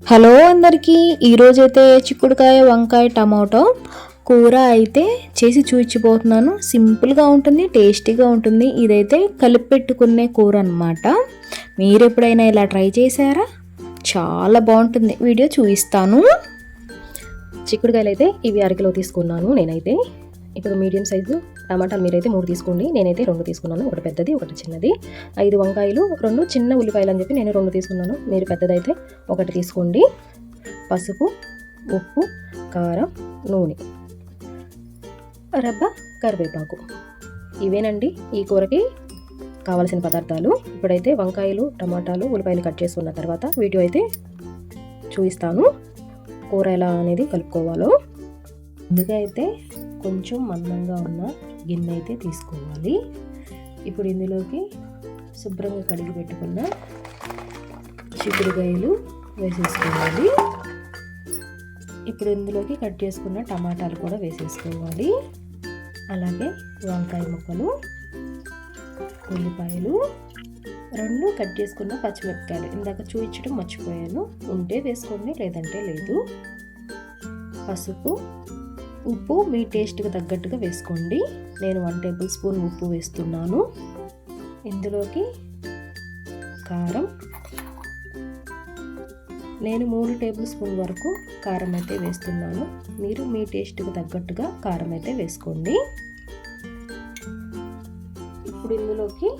Hello అందరికీ, ఈరోజైతే చిక్కుడుకాయ వంకాయ టమాటో కూర అయితే చేసి చూపించిపోతున్నాను. సింపుల్గా ఉంటుంది, టేస్టీగా ఉంటుంది. ఇదైతే కలిపి పెట్టుకునే కూర అనమాట. మీరు ఎప్పుడైనా ఇలా ట్రై చేశారా? చాలా బాగుంటుంది. వీడియో చూపిస్తాను. చిక్కుడుకాయలు అయితే ఇవి అరకిలో తీసుకున్నాను నేనైతే. ఇప్పుడు మీడియం సైజు టమాటాలు మీరైతే 3 తీసుకోండి. నేనైతే 2 తీసుకున్నాను. ఒకటి పెద్దది, ఒకటి చిన్నది. 5 వంకాయలు, 2 చిన్న ఉల్లిపాయలు అని చెప్పి నేను 2 తీసుకున్నాను. మీరు పెద్దదైతే 1 తీసుకోండి. పసుపు, ఉప్పు, కారం, నూనె, రబ్బ కరివేపాకు. ఇవేనండి ఈ కూరకి కావాల్సిన పదార్థాలు. ఇప్పుడైతే వంకాయలు, టమాటాలు, ఉల్లిపాయలు కట్ చేసుకున్న తర్వాత వీడియో అయితే చూపిస్తాను కూర ఎలా అనేది కలుపుకోవాలో. ముందుగా అయితే కొంచెం మందంగా ఉన్న గిన్నె అయితే తీసుకోవాలి. ఇప్పుడు ఇందులోకి శుభ్రంగా కడిగి పెట్టుకున్న చిక్కుడుకాయలు వేసేసుకోవాలి. ఇప్పుడు ఇందులోకి కట్ చేసుకున్న టమాటాలు కూడా వేసేసుకోవాలి. అలాగే వంకాయ ముక్కలు, ఉల్లిపాయలు, 2 కట్ చేసుకున్న పచ్చిమిరపకాయలు. ఇందాక చూపించడం మర్చిపోయాను, ఉంటే వేసుకోండి, లేదంటే లేదు. పసుపు, ఉప్పు మీ టేస్ట్కి తగ్గట్టుగా వేసుకోండి. నేను 1 టేబుల్ స్పూన్ ఉప్పు వేస్తున్నాను. ఇందులోకి కారం, నేను 3 టేబుల్ స్పూన్ వరకు కారం అయితే వేస్తున్నాను. మీరు మీ టేస్ట్కి తగ్గట్టుగా కారం అయితే వేసుకోండి. ఇప్పుడు ఇందులోకి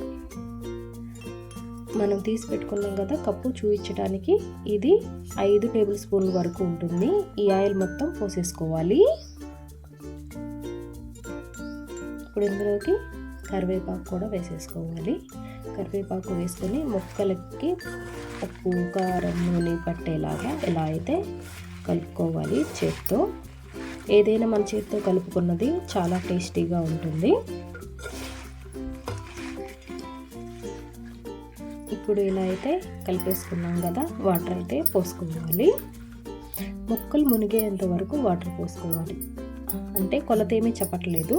మనం తీసి పెట్టుకున్నాం కదా కప్పు, చూపించడానికి ఇది 5 టేబుల్ స్పూన్ల వరకు ఉంటుంది. ఈ ఆయిల్ మొత్తం పోసేసుకోవాలి. ఇప్పుడు ఇందులోకి కరివేపాకు కూడా వేసేసుకోవాలి. కరివేపాకు వేసుకొని ముక్కలకి ఉప్పు, కారం, నూనె పట్టేలాగా ఎలా అయితే కలుపుకోవాలి చేత్తో. ఏదైనా మన చేత్తో కలుపుకున్నది చాలా టేస్టీగా ఉంటుంది. ఇప్పుడు ఇలా అయితే కలిపేసుకున్నాం కదా, వాటర్ అయితే పోసుకోవాలి. ముక్కలు మునిగేంత వరకు వాటర్ పోసుకోవాలి. అంటే కొలత ఏమీ చెప్పట్లేదు.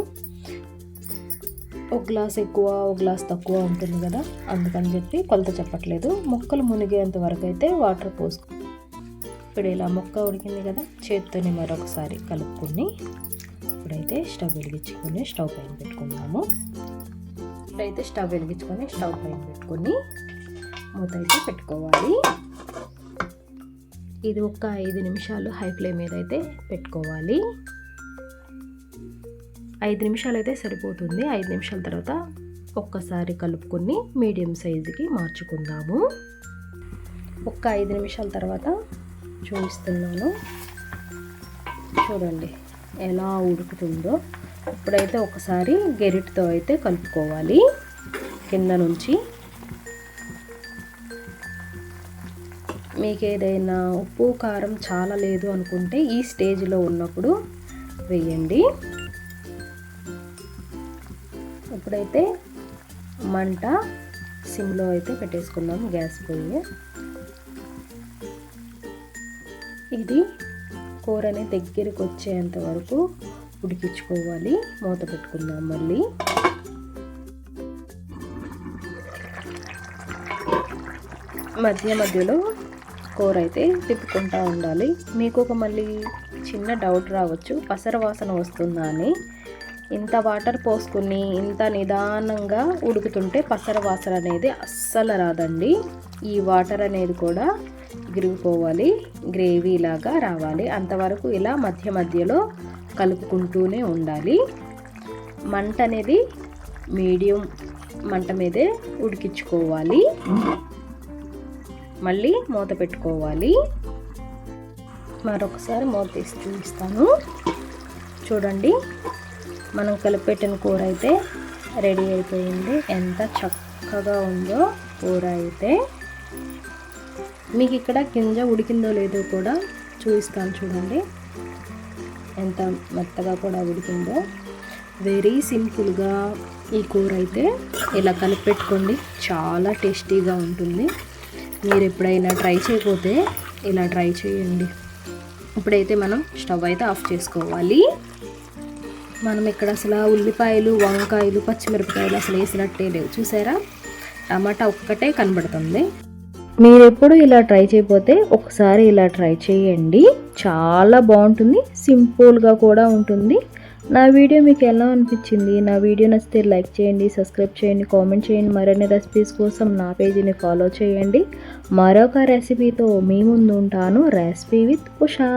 1 గ్లాస్ ఎక్కువ, 1 గ్లాస్ తక్కువ ఉంటుంది కదా, అందుకని చెప్పి కొలత చెప్పట్లేదు. ముక్కలు మునిగేంత వరకు అయితే వాటర్ పోసుకో. ఇప్పుడు ఇలా ముక్క ఉడికింది కదా, చేత్తోనే మరొకసారి కలుపుకొని ఇప్పుడైతే స్టవ్ వెలిగించుకొని స్టవ్ పైన పెట్టుకుందాము. ఇప్పుడైతే స్టవ్ వెలిగించుకొని స్టవ్ పైన పెట్టుకొని మూత అయితే పెట్టుకోవాలి. ఇది ఒక 5 నిమిషాలు హై ఫ్లేమ్ మీద అయితే పెట్టుకోవాలి. 5 నిమిషాలు అయితే సరిపోతుంది. 5 నిమిషాల తర్వాత ఒక్కసారి కలుపుకొని మీడియం సైజుకి మార్చుకుందాము. ఒక 5 నిమిషాల తర్వాత చూపిస్తున్నాను, చూడండి ఎలా ఉడుకుతుందో. ఇప్పుడైతే ఒకసారి గెరిటితో అయితే కలుపుకోవాలి కింద నుంచి. మీకు ఏదైనా ఉప్పు, కారం చాలా లేదు అనుకుంటే ఈ స్టేజ్లో ఉన్నప్పుడు వేయండి. ఇప్పుడైతే మంట సిమ్లో అయితే పెట్టేసుకున్నాం గ్యాస్ పొయ్యి. ఇది కూరని దగ్గరికి వచ్చేంత వరకు ఉడికించుకోవాలి. మూత పెట్టుకుందాం మళ్ళీ. మధ్య మధ్యలో కూర అయితే తిప్పుకుంటూ ఉండాలి. మీకు ఒక మళ్ళీ చిన్న డౌట్ రావచ్చు, పసర వాసన వస్తుందా అని. ఇంత వాటర్ పోసుకుని ఇంత నిదానంగా ఉడుకుతుంటే పసర వాసన అనేది అస్సలు రాదండి. ఈ వాటర్ అనేది కూడా గిరిగిపోవాలి, గ్రేవీ లాగా రావాలి. అంతవరకు ఇలా మధ్య మధ్యలో కలుపుకుంటూనే ఉండాలి. మంట అనేది మీడియం మంట మీదే ఉడికించుకోవాలి. మళ్ళీ మూత పెట్టుకోవాలి. మరొకసారి మూత తీసి చూపిస్తాను. చూడండి, మనం కలిపెట్టిన కూర అయితే రెడీ అయిపోయింది. ఎంత చక్కగా ఉందో కూర అయితే. మీకు ఇక్కడ గింజ ఉడికిందో లేదో కూడా చూపిస్తాను. చూడండి ఎంత మెత్తగా కూడా ఉడికిందో. వెరీ సింపుల్గా ఈ కూర అయితే ఇలా కలిపెట్టుకోండి, చాలా టేస్టీగా ఉంటుంది. మీరు ఎప్పుడైనా ట్రై చేయకపోతే ఇలా ట్రై చేయండి. ఇప్పుడైతే మనం స్టవ్ అయితే ఆఫ్ చేసుకోవాలి. మనం ఇక్కడ అసలు ఉల్లిపాయలు, వంకాయలు, పచ్చిమిరపకాయలు అసలు వేసినట్టే లేవు. చూసారా, టమాటా ఒక్కటే కనబడుతుంది. మీరు ఎప్పుడు ఇలా ట్రై చేయకపోతే ఒకసారి ఇలా ట్రై చేయండి, చాలా బాగుంటుంది, సింపుల్గా కూడా ఉంటుంది. నా వీడియో మీకు ఎలా అనిపించింది? నా వీడియో నచ్చితే లైక్ చేయండి, సబ్స్క్రైబ్ చేయండి, కామెంట్ చేయండి. మరిన్ని రెసిపీస్ కోసం నా పేజీని ఫాలో చేయండి. మరొక రెసిపీతో మీ ముందు ఉంటాను. Recipe with Usha.